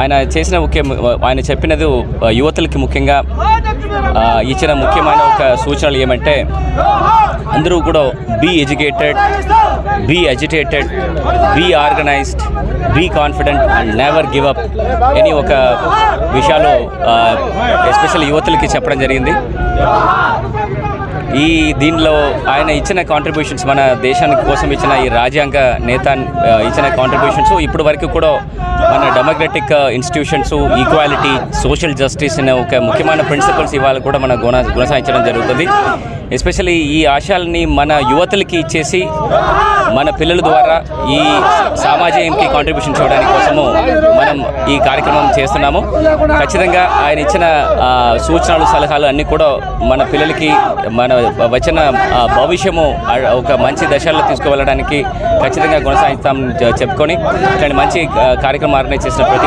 ఆయన చేసిన ఆయన చెప్పినది యువతులకి ముఖ్యంగా ఇచ్చిన ముఖ్యమైన ఒక సూచనలు ఏమంటే అందరూ కూడా be educated, be agitated, be organised, be confident and never give up అని ఒక విషయాలు ఎస్పెషల్లీ యువతులకి చెప్పడం జరిగింది. దీనిలో ఆయన ఇచ్చిన కాంట్రిబ్యూషన్స్, మన దేశానికి కోసం ఇచ్చిన ఈ రాజ్యాంగ నేత ఇచ్చిన కాంట్రిబ్యూషన్స్ ఇప్పటి వరకు కూడా మన democratic institutions, equality, social justice అనే ఒక ముఖ్యమైన ప్రిన్సిపల్స్ ఇవాళ కూడా మన కొనసాగించడం జరుగుతుంది. ఎస్పెషల్లీ ఈ ఆశయాల్ని మన యువతలకి ఇచ్చేసి మన పిల్లల ద్వారా ఈ సమాజంకి కాంట్రిబ్యూషన్ చేయడానికి కోసము మనం ఈ కార్యక్రమం చేస్తున్నాము. ఖచ్చితంగా ఆయన ఇచ్చిన సూచనలు, సలహాలు అన్నీ కూడా మన పిల్లలకి మన వచ్చిన భవిష్యము ఒక మంచి దశల్లో తీసుకువెళ్ళడానికి ఖచ్చితంగా కొనసాగిస్తామని చెప్పుకొని ఇట్లాంటి మంచి కార్యక్రమం ఆర్గనైజ్ చేసిన ప్రతి